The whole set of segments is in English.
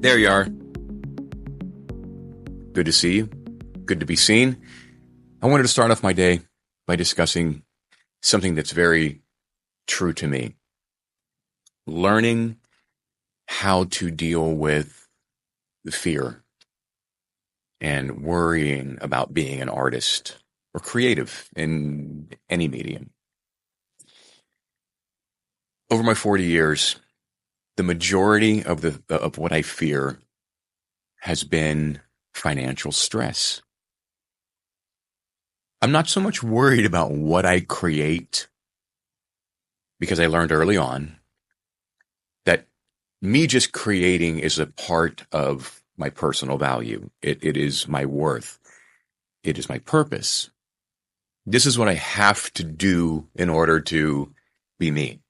There you are. Good to see you. Good to be seen. I wanted to start off my day by discussing something that's very true to me. Learning how to deal with the fear and worrying about being an artist or creative in any medium. Over my 40 years, the majority of what I fear has been financial stress. I'm not so much worried about what I create because I learned early on that me just creating is a part of my personal value. It is my worth. It is my purpose. This is what I have to do in order to be me.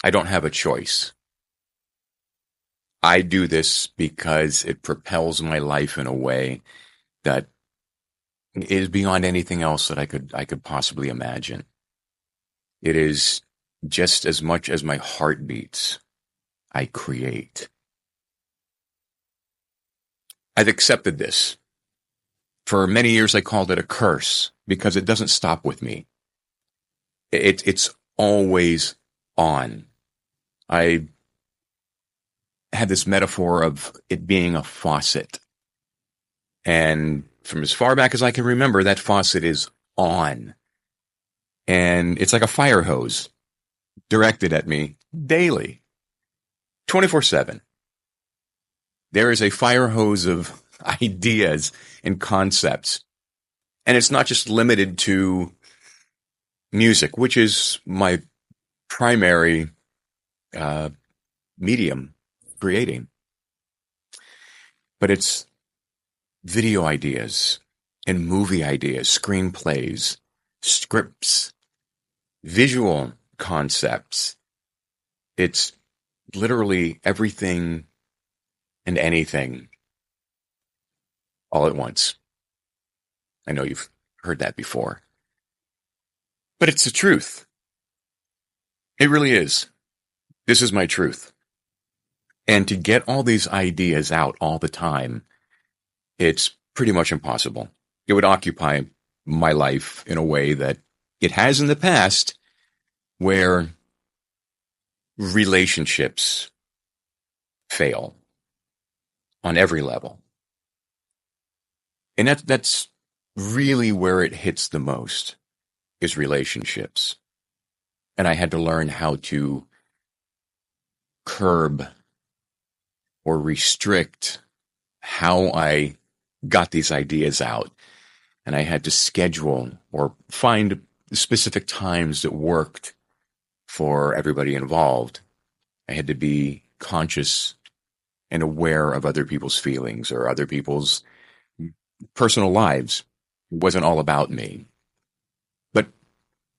I don't have a choice. I do this because it propels my life in a way that is beyond anything else that I could possibly imagine. It is just as much as my heart beats, I create. I've accepted this. For many years, I called it a curse because it doesn't stop with me. It's always on. I had this metaphor of it being a faucet. And from as far back as I can remember, that faucet is on. And it's like a fire hose directed at me daily, 24/7. There is a fire hose of ideas and concepts. And it's not just limited to music, which is my primary medium creating. But it's video ideas and movie ideas, screenplays, scripts, visual concepts. It's literally everything and anything all at once. I know you've heard that before. But it's the truth. It really is. This is my truth. And to get all these ideas out all the time, it's pretty much impossible. It would occupy my life in a way that it has in the past, where relationships fail on every level. And that's really where it hits the most, is relationships. And I had to learn how to curb or restrict how I got these ideas out. And I had to schedule or find specific times that worked for everybody involved. I had to be conscious and aware of other people's feelings or other people's personal lives. It wasn't all about me. But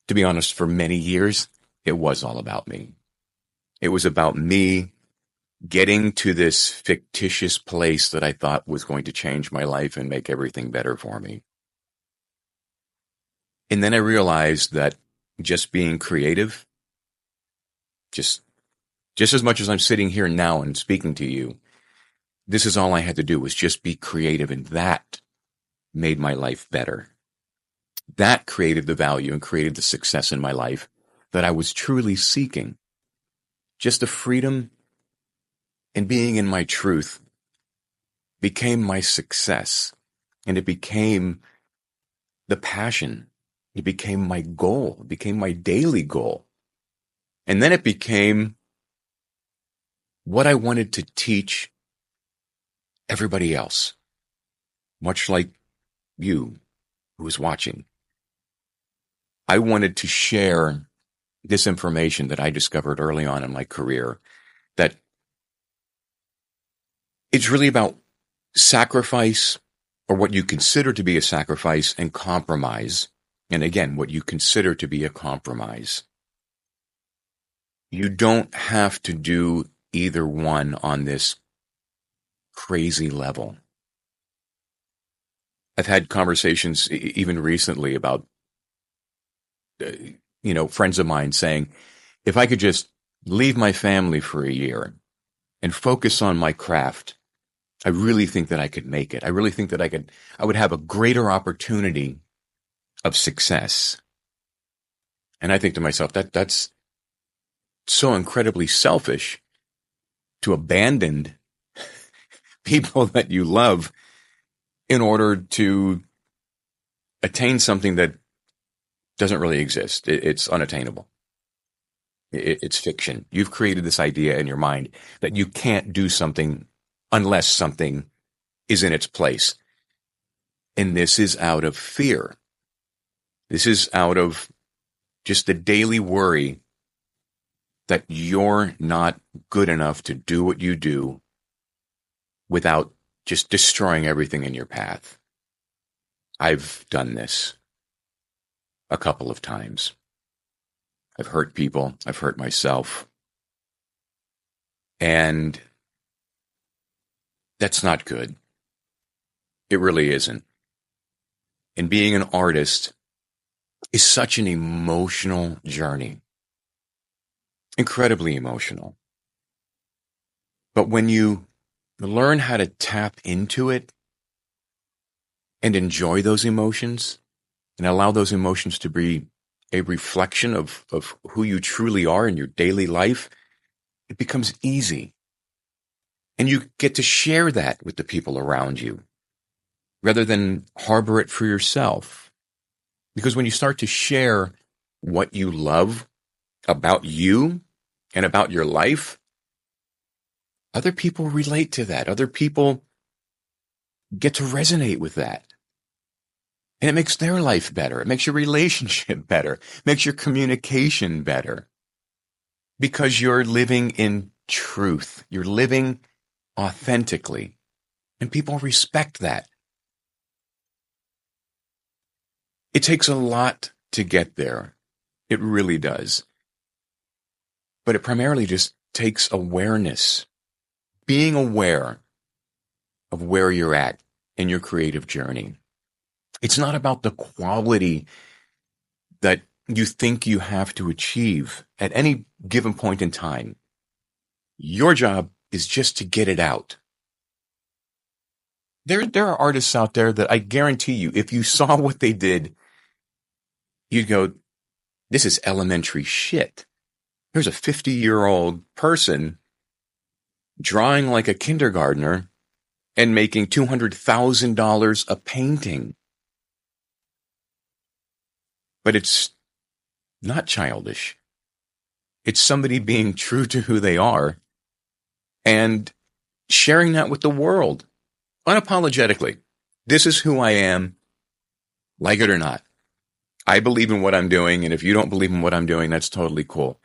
to be honest, for many years, it was all about me. It was about me getting to this fictitious place that I thought was going to change my life and make everything better for me. And then I realized that just being creative, just as much as I'm sitting here now and speaking to you, this is all I had to do, was just be creative, and that made my life better. That created the value and created the success in my life that I was truly seeking. Just the freedom and being in my truth became my success, and it became the passion. It became my goal. It became my daily goal. And then it became what I wanted to teach everybody else, much like you who is watching. I wanted to share this information that I discovered early on in my career, that it's really about sacrifice, or what you consider to be a sacrifice, and compromise. And again, what you consider to be a compromise. You don't have to do either one on this crazy level. I've had conversations even recently about, friends of mine saying, if I could just leave my family for a year and focus on my craft, I really think that I could make it. I really think that I would have a greater opportunity of success. And I think to myself, that's so incredibly selfish to abandon people that you love in order to attain something that doesn't really exist. It's unattainable. It's fiction. You've created this idea in your mind that you can't do something unless something is in its place. And this is out of fear. This is out of just the daily worry that you're not good enough to do what you do without just destroying everything in your path. I've done this a couple of times. I've hurt people. I've hurt myself. And that's not good. It really isn't. And being an artist is such an emotional journey. Incredibly emotional. But when you learn how to tap into it and enjoy those emotions and allow those emotions to be a reflection of who you truly are in your daily life, it becomes easy. And you get to share that with the people around you rather than harbor it for yourself. Because when you start to share what you love about you and about your life, other people relate to that. Other people get to resonate with that. And it makes their life better. It makes your relationship better. It makes your communication better. Because you're living in truth. You're living authentically. And people respect that. It takes a lot to get there. It really does. But it primarily just takes awareness. Being aware of where you're at in your creative journey. It's not about the quality that you think you have to achieve at any given point in time. Your job is just to get it out. There are artists out there that I guarantee you, if you saw what they did, you'd go, this is elementary shit. There's a 50-year-old person drawing like a kindergartner and making $200,000 a painting. But it's not childish. It's somebody being true to who they are and sharing that with the world unapologetically. This is who I am, like it or not. I believe in what I'm doing, and if you don't believe in what I'm doing, that's totally cool.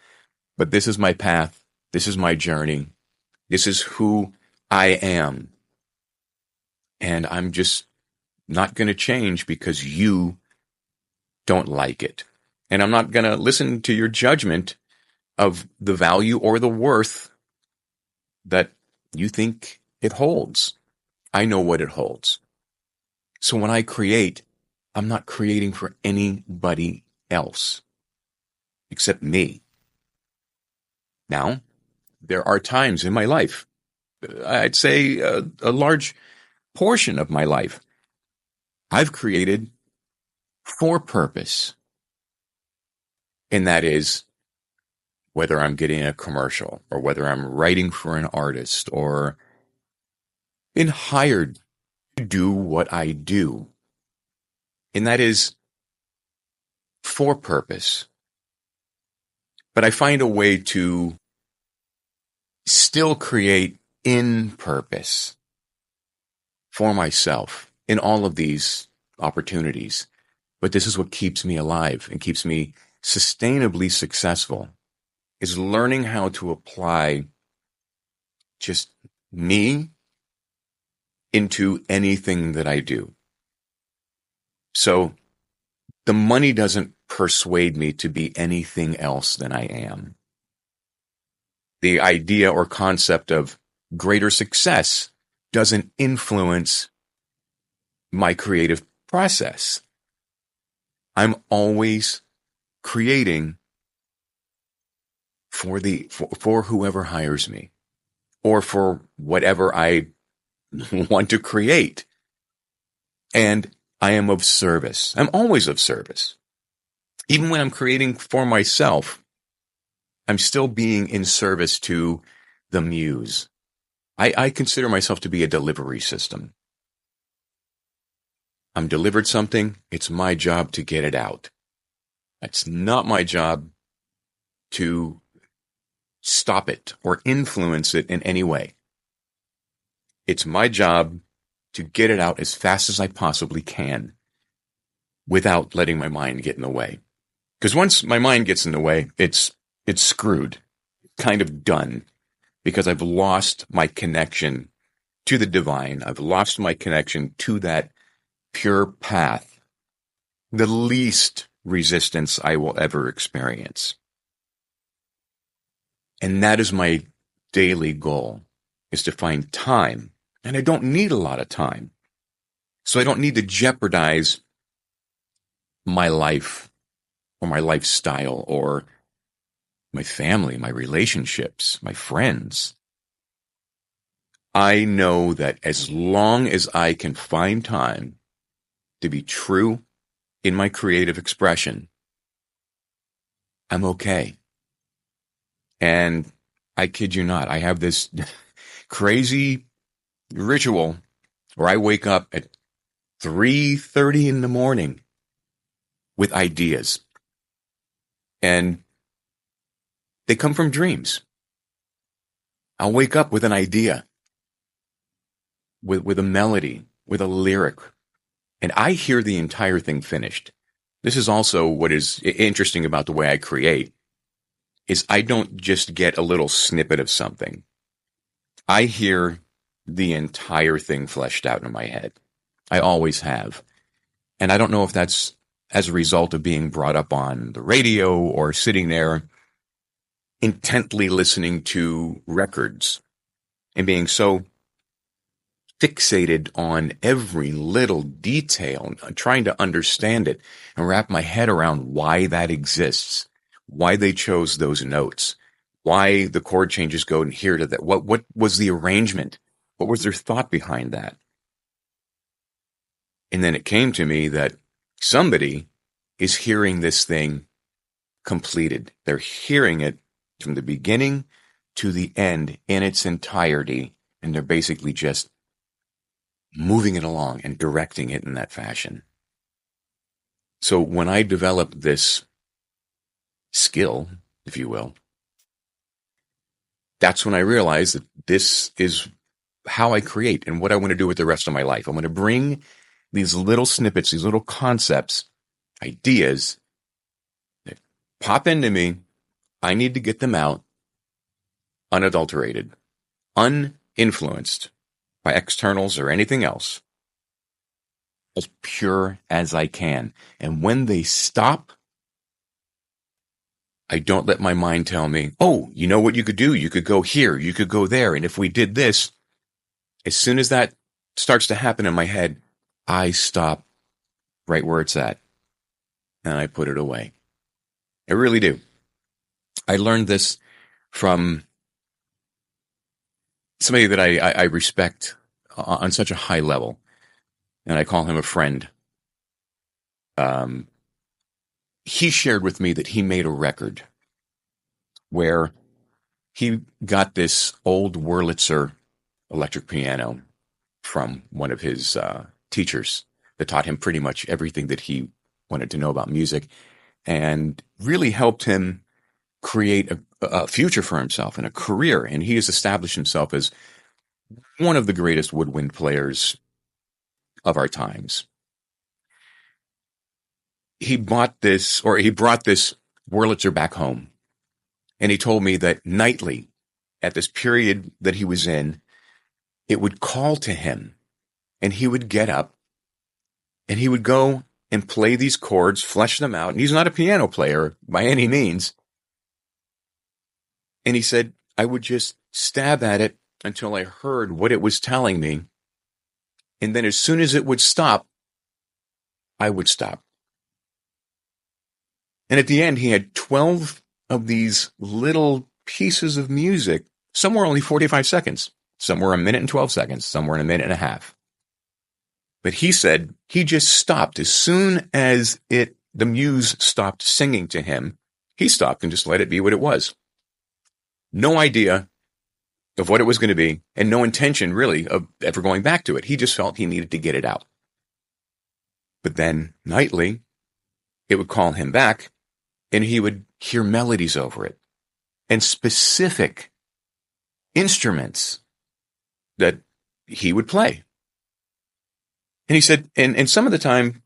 But this is my path. This is my journey. This is who I am. And I'm just not going to change because you don't like it. And I'm not going to listen to your judgment of the value or the worth that you think it holds. I know what it holds. So when I create, I'm not creating for anybody else except me. Now, there are times in my life, I'd say a large portion of my life, I've created for purpose. And that is whether I'm getting a commercial or whether I'm writing for an artist or been hired to do what I do. And that is for purpose. But I find a way to still create in purpose for myself in all of these opportunities. But this is what keeps me alive and keeps me sustainably successful, is learning how to apply just me into anything that I do. So the money doesn't persuade me to be anything else than I am. The idea or concept of greater success doesn't influence my creative process. I'm always creating for whoever hires me. or for whatever I want to create. And I am of service. I'm always of service. Even when I'm creating for myself, I'm still being in service to the muse. I consider myself to be a delivery system. I'm delivered something, it's my job to get it out. It's not my job to stop it or influence it in any way. It's my job to get it out as fast as I possibly can without letting my mind get in the way. Because once my mind gets in the way, it's screwed, kind of done, because I've lost my connection to the divine. I've lost my connection to that pure path, the least resistance I will ever experience. And that is my daily goal, is to find time. And I don't need a lot of time. So I don't need to jeopardize my life or my lifestyle or my family, my relationships, my friends. I know that as long as I can find time to be true in my creative expression, I'm okay. And I kid you not, I have this crazy ritual where I wake up at 3:30 in the morning with ideas. And they come from dreams. I'll wake up with an idea, with a melody, with a lyric, and I hear the entire thing finished. This is also what is interesting about the way I create, is I don't just get a little snippet of something. I hear the entire thing fleshed out in my head. I always have. And I don't know if that's as a result of being brought up on the radio or sitting there intently listening to records and being so fixated on every little detail, trying to understand it and wrap my head around why that exists, why they chose those notes, why the chord changes go in here to that. What was the arrangement? What was their thought behind that? And then it came to me that somebody is hearing this thing completed. They're hearing it from the beginning to the end in its entirety, and they're basically just moving it along and directing it in that fashion. So when I developed this skill, if you will, that's when I realized that this is how I create and what I want to do with the rest of my life. I'm going to bring these little snippets, these little concepts, ideas that pop into me. I need to get them out unadulterated, uninfluenced by externals or anything else, as pure as I can. And when they stop, I don't let my mind tell me, oh, you know what you could do? You could go here, you could go there. And if we did this, as soon as that starts to happen in my head, I stop right where it's at and I put it away. I really do. I learned this from somebody that I respect on such a high level, and I call him a friend. He shared with me that he made a record where he got this old Wurlitzer electric piano from one of his teachers that taught him pretty much everything that he wanted to know about music and really helped him create a future for himself and a career. And he has established himself as one of the greatest woodwind players of our times. He brought this Wurlitzer back home. And he told me that nightly, at this period that he was in, it would call to him. And he would get up and he would go and play these chords, flesh them out. And he's not a piano player by any means. And he said, I would just stab at it until I heard what it was telling me. And then as soon as it would stop, I would stop. And at the end, he had 12 of these little pieces of music Some were only 45 seconds. Some were a minute and 12 seconds. Some were in a minute and a half. But he said he just stopped. As soon as the muse stopped singing to him, he stopped and just let it be what it was. No idea of what it was going to be, and no intention really of ever going back to it. He just felt he needed to get it out. But then nightly, it would call him back, and he would hear melodies over it and specific instruments that he would play. And he said, and some of the time,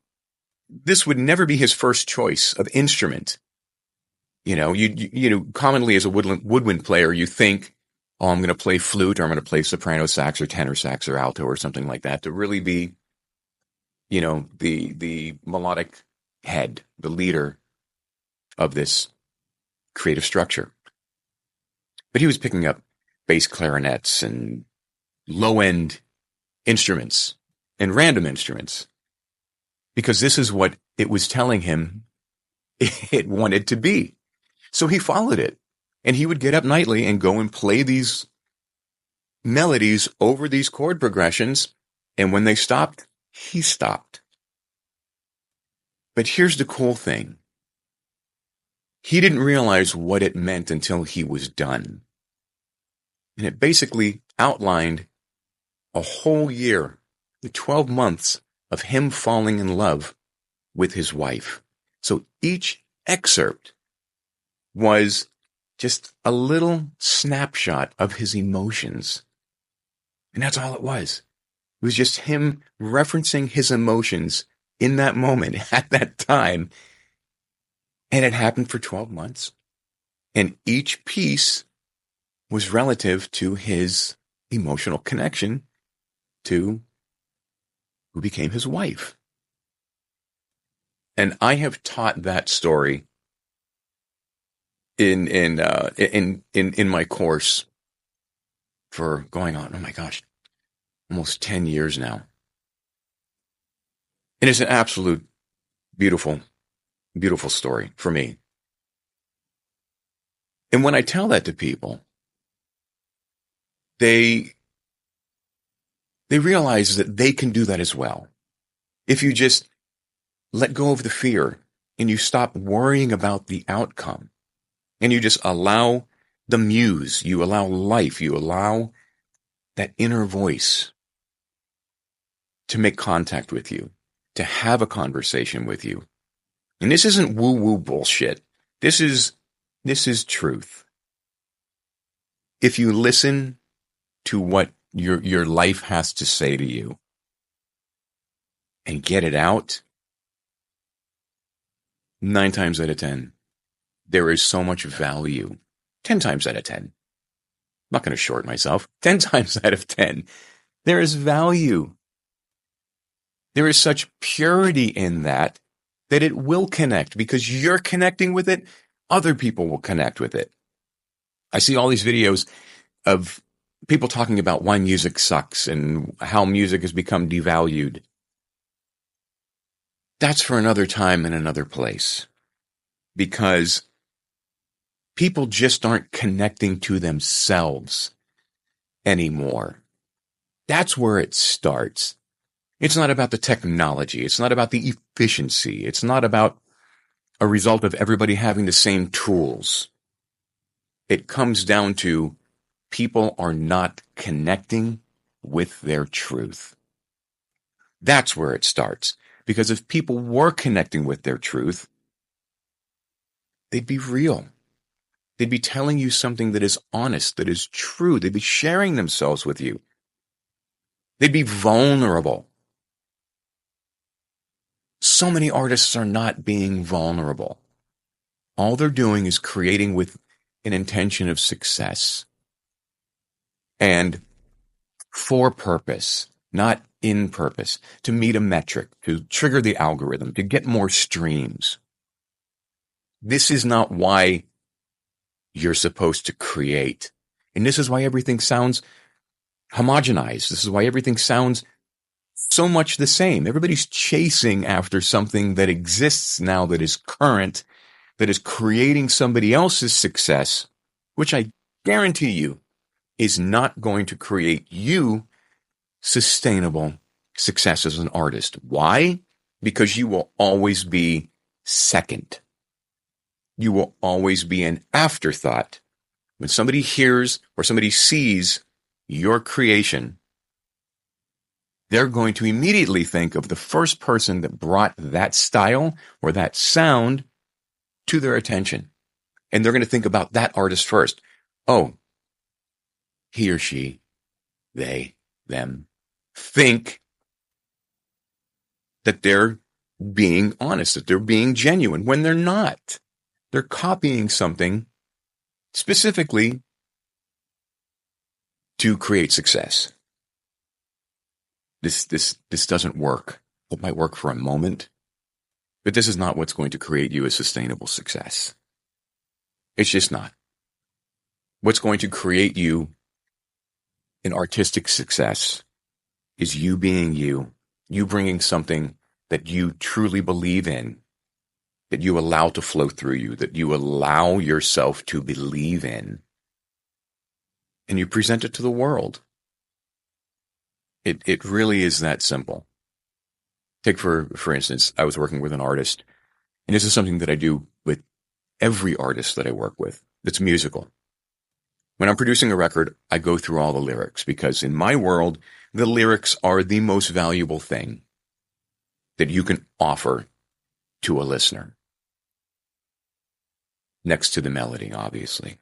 this would never be his first choice of instrument. You know, commonly as a woodwind player, you think, oh, I'm going to play flute, or I'm going to play soprano sax or tenor sax or alto or something like that to really be, you know, the melodic head, the leader of this creative structure. But he was picking up bass clarinets and low-end instruments and random instruments because this is what it was telling him it wanted to be. So he followed it, and he would get up nightly and go and play these melodies over these chord progressions, and when they stopped, he stopped. But here's the cool thing. He didn't realize what it meant until he was done. And it basically outlined a whole year, the 12 months of him falling in love with his wife. So each excerpt was just a little snapshot of his emotions. And that's all it was. It was just him referencing his emotions in that moment, at that time. And it happened for 12 months. And each piece was relative to his emotional connection to who became his wife. And I have taught that story in my course for going on, oh my gosh, almost 10 years now. And it's an absolute beautiful, beautiful story for me. And when I tell that to people, they realize that they can do that as well. If you just let go of the fear and you stop worrying about the outcome and you just allow the muse, you allow life, you allow that inner voice to make contact with you, to have a conversation with you. And this isn't woo-woo bullshit. This is truth. If you listen to what your life has to say to you and get it out, 9 times out of 10, there is so much value. 10 times out of 10. I'm not going to short myself. 10 times out of 10, there is value. There is such purity in that it will connect because you're connecting with it. Other people will connect with it. I see all these videos of people talking about why music sucks and how music has become devalued. That's for another time and another place. Because people just aren't connecting to themselves anymore. That's where it starts. It's not about the technology. It's not about the efficiency. It's not about a result of everybody having the same tools. It comes down to people are not connecting with their truth. That's where it starts. Because if people were connecting with their truth, they'd be real. They'd be telling you something that is honest, that is true. They'd be sharing themselves with you. They'd be vulnerable. So many artists are not being vulnerable. All they're doing is creating with an intention of success and for purpose, not in purpose, to meet a metric, to trigger the algorithm, to get more streams. This is not why you're supposed to create. And this is why everything sounds homogenized. This is why everything sounds so much the same. Everybody's chasing after something that exists now, that is current, that is creating somebody else's success, which I guarantee you is not going to create you sustainable success as an artist. Why? Because you will always be second. You will always be an afterthought. When somebody hears or somebody sees your creation, they're going to immediately think of the first person that brought that style or that sound to their attention. And they're going to think about that artist first. Oh, he or she, they, them, think that they're being honest, that they're being genuine, when they're not. They're copying something specifically to create success. This doesn't work. It might work for a moment, but this is not what's going to create you a sustainable success. It's just not. What's going to create you an artistic success is you being you bringing something that you truly believe in, that you allow to flow through you, that you allow yourself to believe in, and you present it to the world. It really is that simple. Take for instance, I was working with an artist, and this is something that I do with every artist that I work with that's musical. When I'm producing a record, I go through all the lyrics because in my world, the lyrics are the most valuable thing that you can offer to a listener. Next to the melody, obviously.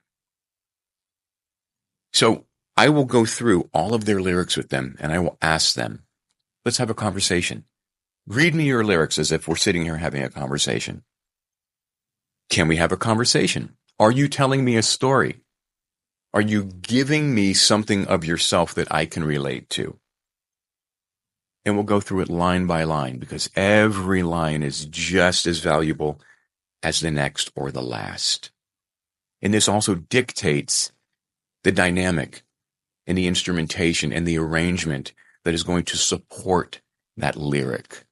So I will go through all of their lyrics with them and I will ask them, let's have a conversation. Read me your lyrics as if we're sitting here having a conversation. Can we have a conversation? Are you telling me a story? Are you giving me something of yourself that I can relate to? And we'll go through it line by line because every line is just as valuable as the next or the last. And this also dictates the dynamic and the instrumentation and the arrangement that is going to support that lyric.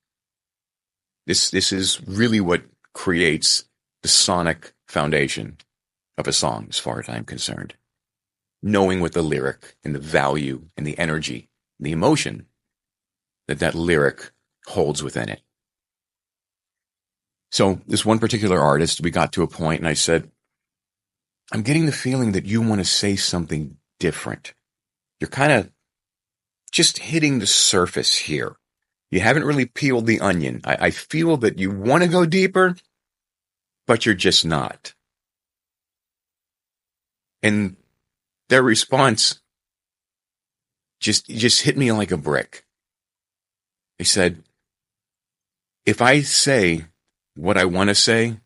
This is really what creates the sonic foundation of a song, as far as I'm concerned. Knowing what the lyric and the value and the energy, the emotion that lyric holds within it. So this one particular artist, we got to a point and I said, I'm getting the feeling that you want to say something different. You're kind of just hitting the surface here. You haven't really peeled the onion. I feel that you want to go deeper, but you're just not. And their response just hit me like a brick. They said, if I say what I want to say,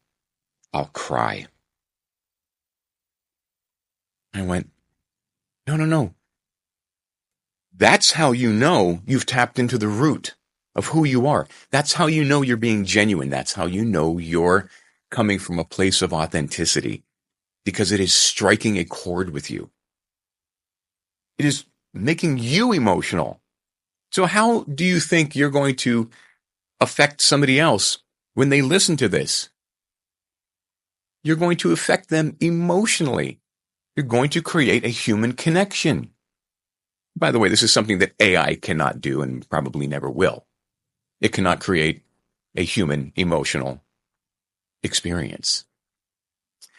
I'll cry. I went, no. That's how you know you've tapped into the root of who you are. That's how you know you're being genuine. That's how you know you're coming from a place of authenticity, because it is striking a chord with you. It is making you emotional. So how do you think you're going to affect somebody else when they listen to this? You're going to affect them emotionally. You're going to create a human connection. By the way, this is something that AI cannot do and probably never will. It cannot create a human emotional experience.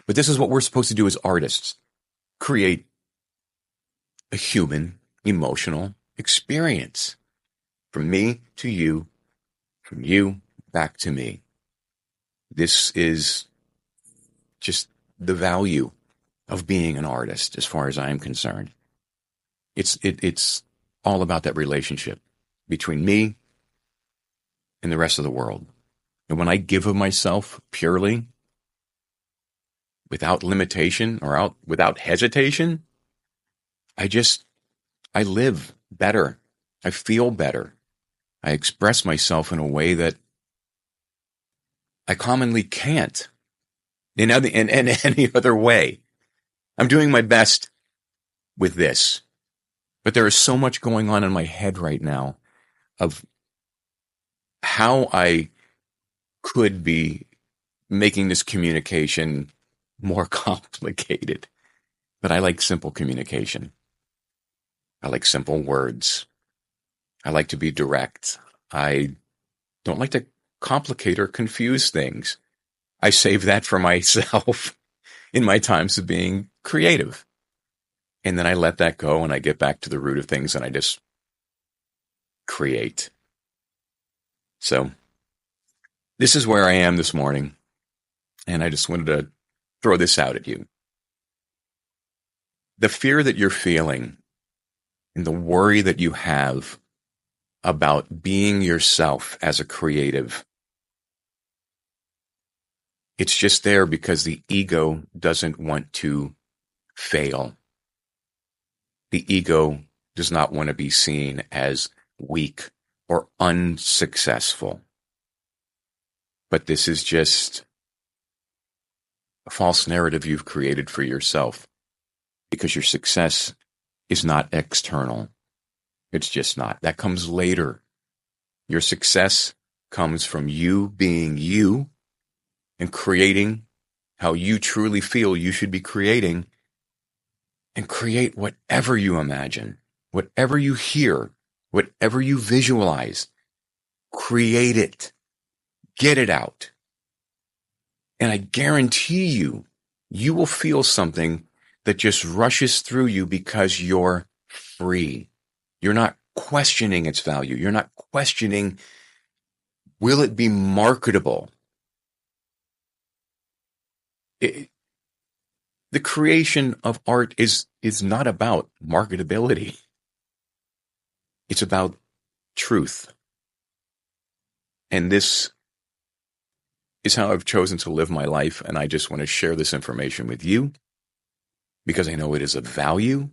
But this is what we're supposed to do as artists. Create a human emotional experience. From me to you, from you back to me. This is just the value of being an artist, as far as I'm concerned. It's all about that relationship between me and the rest of the world. And when I give of myself purely, without limitation or without hesitation, I live better. I feel better. I express myself in a way that I commonly can't in any other way. I'm doing my best with this, but there is so much going on in my head right now of how I could be making this communication more complicated. But I like simple communication. I like simple words. I like to be direct. I don't like to complicate or confuse things. I save that for myself in my times of being creative. And then I let that go and I get back to the root of things and I just create. So this is where I am this morning. And I just wanted to throw this out at you. The fear that you're feeling and the worry that you have about being yourself as a creative, it's just there because the ego doesn't want to fail. The ego does not want to be seen as weak or unsuccessful. But this is just a false narrative you've created for yourself because your success is not external. It's just not. That comes later. Your success comes from you being you and creating how you truly feel you should be creating, and create whatever you imagine, whatever you hear, whatever you visualize. Create it. Get it out. And I guarantee you, you will feel something that just rushes through you because you're free. You're not questioning its value. You're not questioning, will it be marketable? The creation of art is not about marketability. It's about truth. And this is how I've chosen to live my life. And I just want to share this information with you because I know it is of value.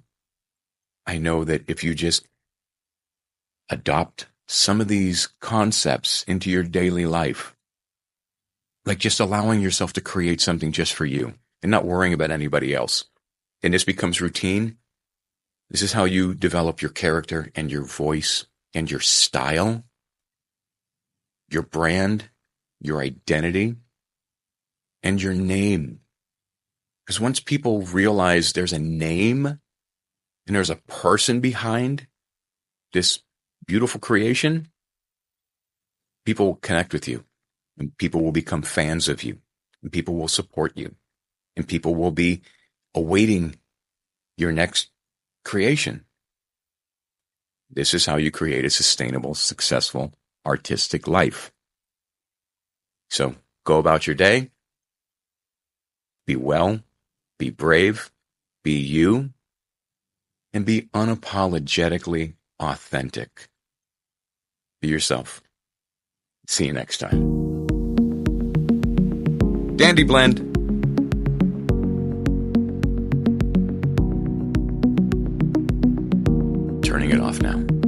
I know that if you just adopt some of these concepts into your daily life, like just allowing yourself to create something just for you and not worrying about anybody else, and this becomes routine, this is how you develop your character and your voice and your style, your brand, your identity, and your name. Because once people realize there's a name and there's a person behind this beautiful creation, people will connect with you, and people will become fans of you, and people will support you, and people will be awaiting your next creation. This is how you create a sustainable, successful, artistic life. So go about your day. Be well, be brave, be you, and be unapologetically authentic. Be yourself. See you next time. Dandy Blend. Turning it off now.